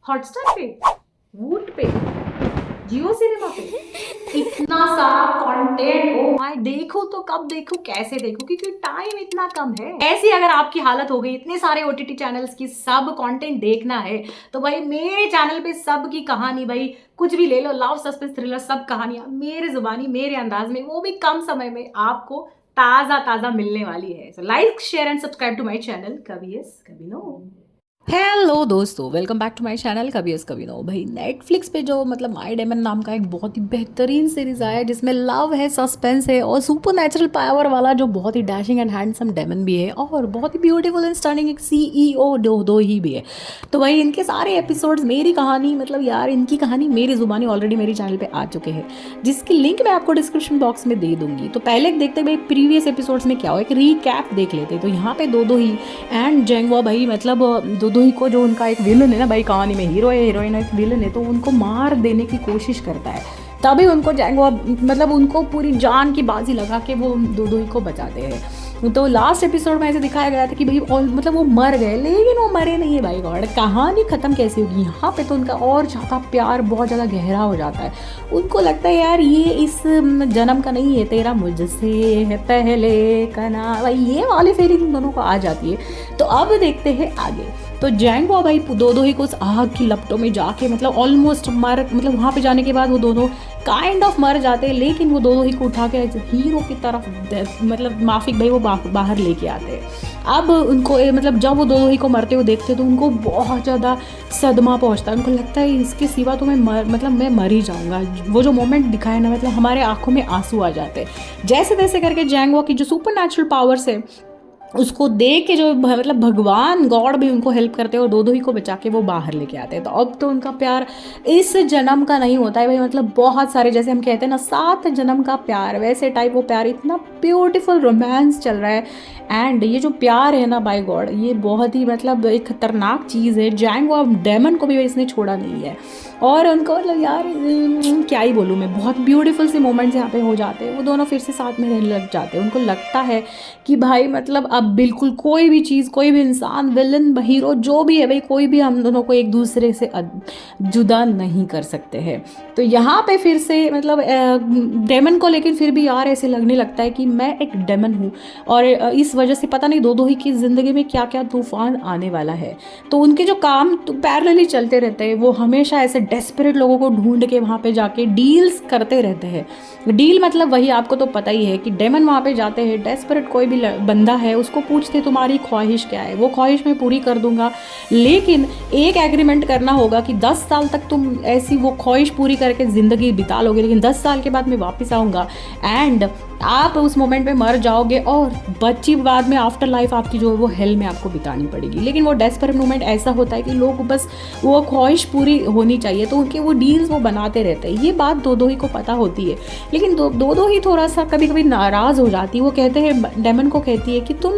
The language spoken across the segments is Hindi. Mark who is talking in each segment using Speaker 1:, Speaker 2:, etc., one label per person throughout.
Speaker 1: हॉटस्टार पे, वूट पे, जियो सिनेमा पे इतना सारा कंटेंट। ओ माय, देखो तो कब देखो, कैसे देखो, क्योंकि टाइम इतना कम है। ऐसी अगर आपकी हालत हो गई इतने सारे ओटीटी चैनल्स की सब कंटेंट देखना है, तो भाई मेरे चैनल पे सब की कहानी, भाई कुछ भी ले लो, लव सस्पेंस थ्रिलर, सब कहानियां मेरे जुबानी मेरे अंदाज में, वो भी कम समय में आपको ताजा ताजा मिलने वाली है। So like share and subscribe to my channel कभी यस कभी नो। हेलो दोस्तों, welcome back to my channel कभी यस कभी नो। भाई नेटफ्लिक्स पे जो मतलब माय डेमन नाम का एक बहुत ही बेहतरीन सीरीज आया है, जिसमें लव है, सस्पेंस है और सुपर नेचुरल पावर वाला जो बहुत ही डैशिंग एंड हैंडसम डेमन भी है और बहुत ही ब्यूटीफुल एंड स्टनिंग एक सीईओ दो ही भी है। तो भाई इनके सारे एपिसोड्स मेरी कहानी, मतलब यार इनकी कहानी मेरी जुबानी ऑलरेडी मेरी चैनल पे आ चुके हैं, जिसकी लिंक मैं आपको डिस्क्रिप्शन बॉक्स में दे दूंगी। तो पहले देखते भाई प्रीवियस एपिसोड्स में क्या हो, एक रीकैप देख लेते। तो यहाँ पे दो ही एंड जेंगवा भाई, मतलब दो ही को जो उनका एक विलन है ना भाई, कहानी में हीरो है, हीरोइन एक विलन है, तो उनको मार देने की कोशिश करता है। तभी उनको जेंगवा, मतलब उनको पूरी जान की बाजी लगा के वो दो ही को बचाते हैं। तो लास्ट एपिसोड में ऐसे दिखाया गया था कि भाई मतलब वो मर गए, लेकिन वो मरे नहीं है भाई गॉड। कहानी खत्म कैसी होगी, यहाँ पे तो उनका और ज़्यादा प्यार बहुत ज़्यादा गहरा हो जाता है। उनको लगता है यार ये इस जन्म का नहीं है, तेरा मुझसे है पहले का ना, भाई ये वाली फीलिंग उन दोनों को आ जाती है। तो अब देखते हैं आगे। तो जेंगवा भाई दो ही को उस आग की लपटों में जाके मतलब ऑलमोस्ट मर, मतलब वहाँ पे जाने के बाद वो दोनों काइंड ऑफ मर जाते हैं, लेकिन वो दो ही को उठा के हीरो की तरफ, मतलब माफिक भाई वो बाहर लेके आते हैं। अब उनको मतलब जब वो दो ही को मरते हुए देखते तो उनको बहुत ज़्यादा सदमा पहुंचता है। उनको लगता है इसके सिवा तो मैं मर ही जाऊंगा। वो जो मोमेंट दिखाया ना, मतलब हमारे आंखों में आंसू आ जाते हैं। जैसे तैसे करके जेंगवा की जो सुपर नेचुरल पावर्स है उसको देख के जो मतलब भगवान गॉड भी उनको हेल्प करते हैं और दो ही को बचा के वो बाहर लेके आते हैं। तो अब तो उनका प्यार इस जन्म का नहीं होता है भाई, मतलब बहुत सारे, जैसे हम कहते हैं ना 7 जन्म का प्यार, वैसे टाइप वो प्यार, इतना ब्यूटीफुल रोमांस चल रहा है। एंड ये जो प्यार है ना बाय गॉड, ये बहुत ही मतलब एक खतरनाक चीज़ है। जेंगवा डेमन को भी इसने छोड़ा नहीं है और उनको मतलब यार क्या ही बोलूँ मैं, बहुत ब्यूटीफुल से मोमेंट्स यहाँ पे हो जाते हैं। वो दोनों फिर से साथ में रहने लग जाते हैं। उनको लगता है कि भाई मतलब अब बिल्कुल कोई भी चीज़, कोई भी इंसान, विलन हीरो जो भी है भाई, कोई भी हम दोनों को एक दूसरे से जुदा नहीं कर सकते हैं। तो यहाँ पे फिर से मतलब डेमन को, लेकिन फिर भी यार ऐसे लगने लगता है कि मैं एक डेमन हूँ और इस वजह से पता नहीं दो ही की ज़िंदगी में क्या क्या तूफान आने वाला है। तो उनके जो काम तो पैरेलली चलते रहते हैं। वो हमेशा ऐसे डेस्परेट लोगों को ढूंढ के वहाँ पे जाके डील्स करते रहते हैं। डील मतलब वही, आपको तो पता ही है कि डेमन वहाँ पे जाते हैं, डेस्परेट कोई भी बंदा है उसको पूछते तुम्हारी ख्वाहिश क्या है, वो ख्वाहिश मैं पूरी कर दूंगा, लेकिन एक एग्रीमेंट करना होगा कि 10 साल तक तुम ऐसी वो ख्वाहिश पूरी करके ज़िंदगी बिता लोगे, लेकिन 10 साल के बाद मैं वापस आऊँगा एंड आप उस मोमेंट में मर जाओगे और बच्ची बाद में आफ्टर लाइफ आपकी जो है वो हेल में आपको बितानी पड़ेगी। लेकिन वो डेस्परेट मोमेंट ऐसा होता है कि लोग बस वो ख्वाहिश पूरी होनी चाहिए, तो उनके वो डील्स वो बनाते रहते हैं। ये बात दो ही को पता होती है, लेकिन दो ही थोड़ा सा कभी कभी नाराज़ हो जाती है। वो कहते हैं, डेमन को कहती है कि तुम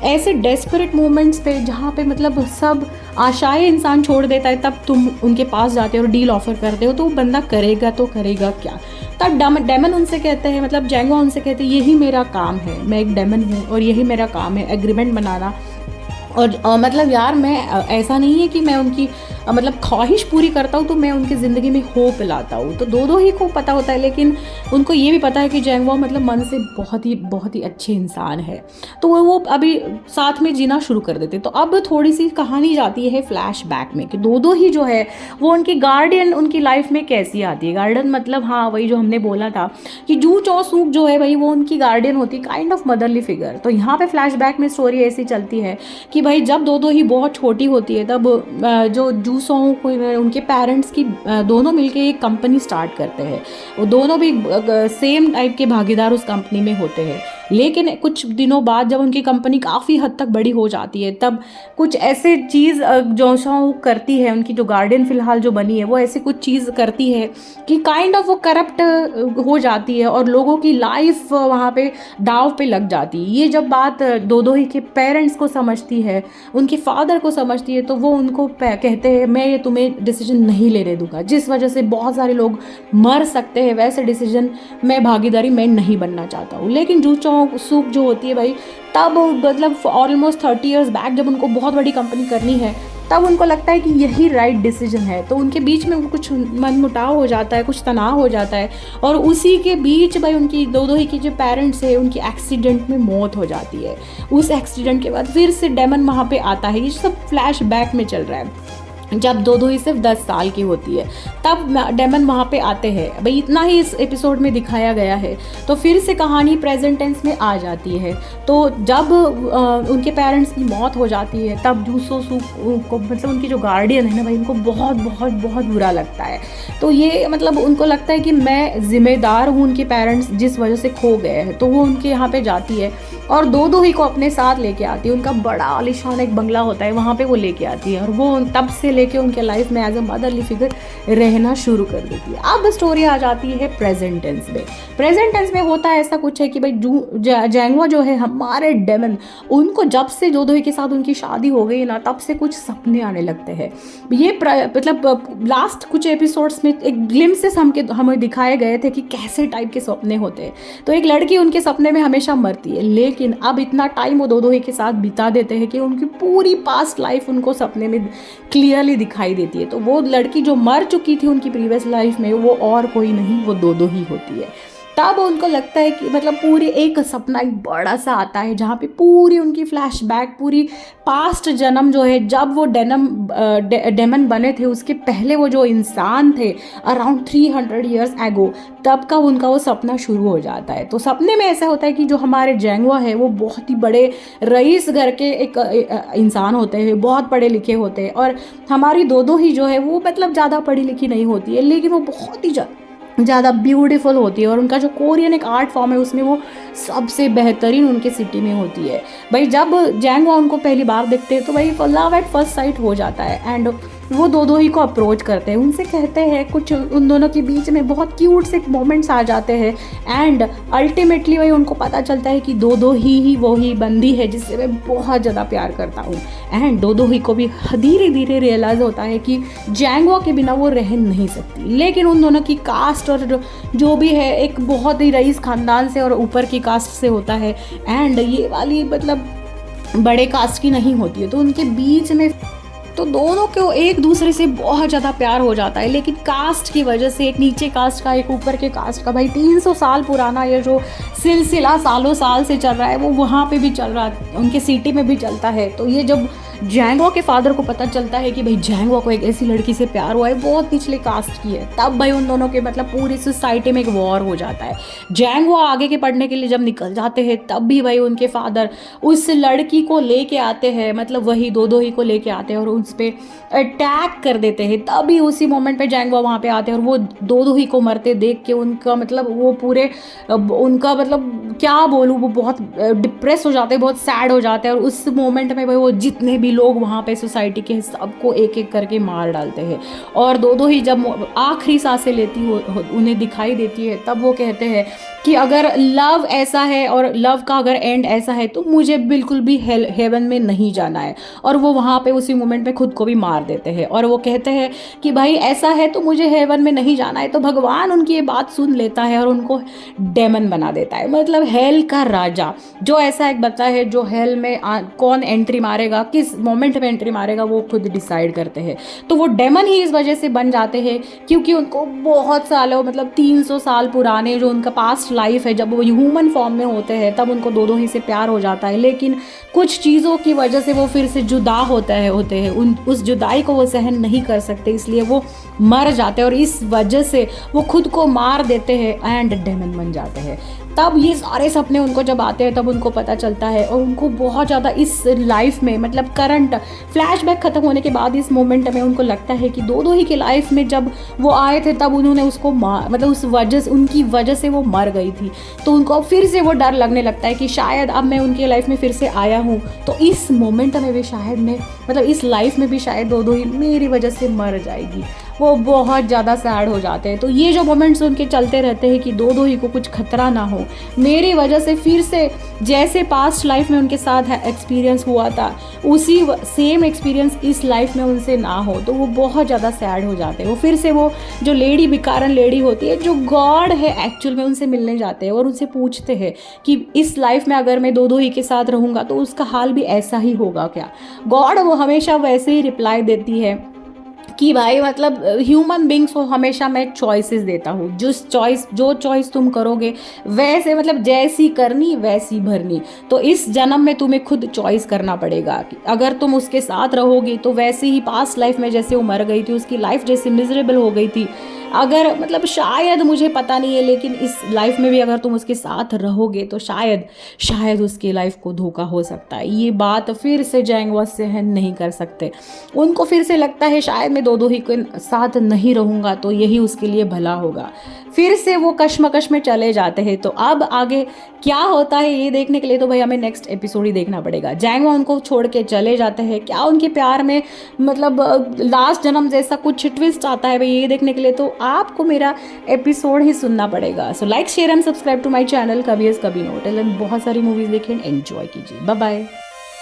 Speaker 1: ऐसे डेस्परेट मोमेंट्स पे जहाँ पे मतलब सब आशाएं इंसान छोड़ देता है, तब तुम उनके पास जाते हो और डील ऑफर करते हो, तो वो बंदा करेगा तो करेगा क्या। तब डेमन उनसे कहते हैं, मतलब जेंगवा उनसे कहते हैं यही मेरा काम है, मैं एक डेमन हूँ और यही मेरा काम है एग्रीमेंट बनाना। और मतलब यार मैं ऐसा नहीं है कि मैं उनकी मतलब ख्वाहिश पूरी करता हूँ तो मैं उनकी ज़िंदगी में होप लाता हूँ। तो दो ही को पता होता है, लेकिन उनको ये भी पता है कि जेंगवा मतलब मन से बहुत ही अच्छे इंसान है। तो वो अभी साथ में जीना शुरू कर देते। तो अब थोड़ी सी कहानी जाती है फ्लैशबैक में कि दो ही जो है वो उनकी गार्डियन उनकी लाइफ में कैसी आती है। गार्डियन मतलब हाँ वही जो हमने बोला था कि जू चो सूक जो है भाई वो उनकी गार्डियन होती है, काइंड ऑफ मदरली फिगर। तो यहाँ पे फ्लैशबैक में स्टोरी ऐसी चलती है कि भाई जब दो ही बहुत छोटी होती है, तब जो जूसों को उनके पेरेंट्स की दोनों मिलके एक कंपनी स्टार्ट करते हैं। वो दोनों भी सेम टाइप के भागीदार उस कंपनी में होते हैं। लेकिन कुछ दिनों बाद जब उनकी कंपनी काफ़ी हद तक बड़ी हो जाती है, तब कुछ ऐसे चीज़ जो करती है, उनकी जो गार्डियन फिलहाल जो बनी है वो ऐसी कुछ चीज़ करती है कि काइंड ऑफ वो करप्ट हो जाती है और लोगों की लाइफ वहाँ पे दाव पे लग जाती है। ये जब बात दो ही के पेरेंट्स को समझती है, उनके फादर को समझती है, तो वो उनको कहते हैं मैं ये तुम्हें डिसीजन नहीं लेने दूंगा, जिस वजह से बहुत सारे लोग मर सकते हैं, वैसे डिसीजन मैं भागीदारी मैं नहीं बनना चाहता हूँ। लेकिन जू चो सूक जो होती है भाई, तब मतलब ऑलमोस्ट 30 ईयर्स बैक जब उनको बहुत बड़ी कंपनी करनी है, तब उनको लगता है कि यही राइट डिसीजन है। तो उनके बीच में कुछ मनमुटाव हो जाता है, कुछ तनाव हो जाता है, और उसी के बीच भाई उनकी दोदोही की जो पेरेंट्स है उनकी एक्सीडेंट में मौत हो जाती है। उस एक्सीडेंट के बाद फिर से डेमन वहाँ पे आता है। ये सब फ्लैश बैक में चल रहा है, जब दोदोही सिर्फ 10 साल की होती है तब डेमन वहाँ पे आते हैं। भाई इतना ही इस एपिसोड में दिखाया गया है। तो फिर से कहानी प्रेजेंट टेंस में आ जाती है। तो जब उनके पेरेंट्स की मौत हो जाती है तब जूसो सू को, मतलब उनकी जो गार्डियन है ना भाई, उनको बहुत बहुत बहुत बुरा लगता है। तो ये मतलब उनको लगता है कि मैं जिम्मेदार हूँ उनके पेरेंट्स जिस वजह से खो गए हैं। तो वो उनके यहाँ पे जाती है और दोदोही को अपने साथ लेके आती है। उनका बड़ा आलीशान एक बंगला होता है, वहाँ पे वो लेके आती है और वो तब से लेके उनके लाइफ में एज अ मदरली फिगर रहना शुरू कर देती है। अब स्टोरी आ जाती है प्रेजेंट टेंस में। प्रेजेंट टेंस में होता है ऐसा कुछ है कि भाई जैंगवा जो है हमारे डेमन, उनको जब से दोदोही के साथ उनकी शादी हो गई ना तब से कुछ सपने आने लगते हैं। ये मतलब लास्ट कुछ एपिसोड्स में एक ग्लिम्सेस हमें दिखाए गए थे कि कैसे टाइप के सपने होते हैं। तो एक लड़की उनके सपने में हमेशा मरती है, लेकिन अब इतना टाइम वो दोदोही के साथ बिता देते हैं कि उनकी पूरी पास्ट लाइफ उनको सपने में क्लियरली दिखाई देती है। तो वो लड़की जो मर चुकी थी उनकी प्रीवियस लाइफ में, वो और कोई नहीं, वो दोदोही होती है। तब उनको लगता है कि मतलब पूरी एक सपना एक बड़ा सा आता है जहाँ पे पूरी उनकी फ्लैशबैक, पूरी पास्ट जन्म जो है, जब वो डेमन बने थे उसके पहले वो जो इंसान थे अराउंड 300 ईयर्स एगो, तब का उनका वो सपना शुरू हो जाता है। तो सपने में ऐसा होता है कि जो हमारे जैंगवा है वो बहुत ही बड़े रईस घर के एक इंसान होते हैं, बहुत पढ़े लिखे होते हैं, और हमारी दोदोही जो है वो मतलब ज़्यादा पढ़ी लिखी नहीं होती है, लेकिन वो बहुत ही ज़्यादा ब्यूटीफुल होती है। और उनका जो कोरियन एक आर्ट फॉर्म है उसमें वो सबसे बेहतरीन उनके सिटी में होती है। भाई जब जैंगवा उनको पहली बार देखते हैं तो भाई लव एट फर्स्ट साइट हो जाता है। एंड वो दोदोही को अप्रोच करते हैं, उनसे कहते हैं कुछ, उन दोनों के बीच में बहुत क्यूट से मोमेंट्स आ जाते हैं। एंड अल्टीमेटली भाई उनको पता चलता है कि दोदोही ही वो ही बंदी है जिससे मैं बहुत ज़्यादा प्यार करता हूँ। एंड दोदोही को भी धीरे धीरे रियलाइज़ होता है कि जैंगवा के बिना वो रह नहीं सकती। लेकिन उन दोनों की कास्ट और जो भी है एक बहुत ही रईस ख़ानदान से और ऊपर की कास्ट से होता है, एंड ये वाली मतलब बड़े कास्ट की नहीं होती है। तो उनके बीच में तो दोनों को एक दूसरे से बहुत ज़्यादा प्यार हो जाता है, लेकिन कास्ट की वजह से, एक नीचे कास्ट का एक ऊपर के कास्ट का, भाई 300 साल पुराना ये जो सिलसिला सालों साल से चल रहा है वो वहाँ पे भी चल रहा है, उनके सिटी में भी चलता है। तो ये जब जैंगवा के फादर को पता चलता है कि भाई जैंगवा को एक ऐसी लड़की से प्यार हुआ है बहुत निचले कास्ट की है, तब भाई उन दोनों के मतलब पूरी सोसाइटी में एक वॉर हो जाता है। जैंगवा आगे के पढ़ने के लिए जब निकल जाते हैं तब भी भाई उनके फादर उस लड़की को लेके आते हैं, मतलब वही दोदोही को लेके आते हैं और उस पर अटैक कर देते हैं। तभी उसी मोमेंट पे जैंगवा वहाँ पे आते हैं और वो दोदोही को मरते देख के उनका मतलब वो पूरे उनका मतलब क्या बोलूँ, वो बहुत डिप्रेस हो जाते हैं, बहुत सैड हो जाते हैं। और उस मोमेंट में भाई वो जितने भी लोग वहाँ पे सोसाइटी के सबको एक एक करके मार डालते हैं। और दोदोही जब आखिरी सांसें लेती हो उन्हें दिखाई देती है तब वो कहते हैं कि अगर लव ऐसा है और लव का अगर एंड ऐसा है तो मुझे बिल्कुल भी हेवन में नहीं जाना है। और वो वहाँ पे उसी मोमेंट में खुद को भी मार देते हैं और वो कहते हैं कि भाई ऐसा है तो मुझे हेवन में नहीं जाना है। तो भगवान उनकी ये बात सुन लेता है और उनको डेमन बना देता है, मतलब हेल का राजा। जो ऐसा एक बच्चा है जो हेल में कौन एंट्री मारेगा, किस मोमेंट में एंट्री मारेगा, वो खुद डिसाइड करते हैं। तो वो डेमन ही इस वजह से बन जाते हैं क्योंकि उनको बहुत सालों मतलब 300 साल पुराने जो उनका पास्ट लाइफ है, जब वो ह्यूमन फॉर्म में होते हैं तब उनको दोदोही से प्यार हो जाता है। लेकिन कुछ चीज़ों की वजह से वो फिर से जुदा होते हैं उस जुदाई को वो सहन नहीं कर सकते, इसलिए वो मर जाते हैं और इस वजह से वो खुद को मार देते हैं एंड डेमन बन जाते हैं। तब ये सारे सपने उनको जब आते हैं तब उनको पता चलता है और उनको बहुत ज़्यादा इस लाइफ में मतलब करंट फ्लैशबैक ख़त्म होने के बाद इस मोमेंट में उनको लगता है कि दोदोही की लाइफ में जब वो आए थे तब उन्होंने उसको मतलब उनकी वजह से वो मर गई थी। तो उनको फिर से वो डर लगने लगता है कि शायद अब मैं उनकी लाइफ में फिर से आया हूँ तो इस मोमेंट में भी शायद मैं मतलब इस लाइफ में भी शायद दोदोही मेरी वजह से मर जाएगी। वो बहुत ज़्यादा सैड हो जाते हैं। तो ये जो मोमेंट्स उनके चलते रहते हैं कि दो दो ही को कुछ खतरा ना हो मेरी वजह से, फिर से जैसे पास्ट लाइफ में उनके साथ एक्सपीरियंस हुआ था उसी सेम एक्सपीरियंस इस लाइफ में उनसे ना हो, तो वो बहुत ज़्यादा सैड हो जाते हैं। वो फिर से वो जो लेडी भिकारन लेडी होती है जो गॉड है एक्चुअल में, उनसे मिलने जाते हैं और उनसे पूछते हैं कि इस लाइफ में अगर मैं दो दो ही के साथ रहूँगा तो उसका हाल भी ऐसा ही होगा क्या। गॉड वो हमेशा वैसे ही रिप्लाई देती है कि भाई मतलब ह्यूमन बींग्स को हमेशा मैं चॉइसेस देता हूँ, जो चॉइस तुम करोगे वैसे मतलब जैसी करनी वैसी भरनी। तो इस जन्म में तुम्हें खुद चॉइस करना पड़ेगा कि अगर तुम उसके साथ रहोगी तो वैसे ही पास्ट लाइफ में जैसे वो मर गई थी, उसकी लाइफ जैसे मिजरेबल हो गई थी, अगर मतलब शायद मुझे पता नहीं है लेकिन इस लाइफ में भी अगर तुम उसके साथ रहोगे तो शायद उसकी लाइफ को धोखा हो सकता है। ये बात फिर से जैंगवा सहन नहीं कर सकते। उनको फिर से लगता है शायद मैं दो दो ही के साथ नहीं रहूँगा तो यही उसके लिए भला होगा। फिर से वो कश्मकश में चले जाते हैं। तो अब आगे क्या होता है ये देखने के लिए तो भाई हमें नेक्स्ट एपिसोड ही देखना पड़ेगा। जैंगवा उनको छोड़ के चले जाते हैं, क्या उनके प्यार में मतलब लास्ट जन्म जैसा कुछ ट्विस्ट आता है भाई ये देखने के लिए तो आपको मेरा एपिसोड ही सुनना पड़ेगा। So like share and subscribe to my channel कभी यस कभी नो टेल, एंड बहुत सारी मूवीज देखें एंजॉय कीजिए। Bye bye.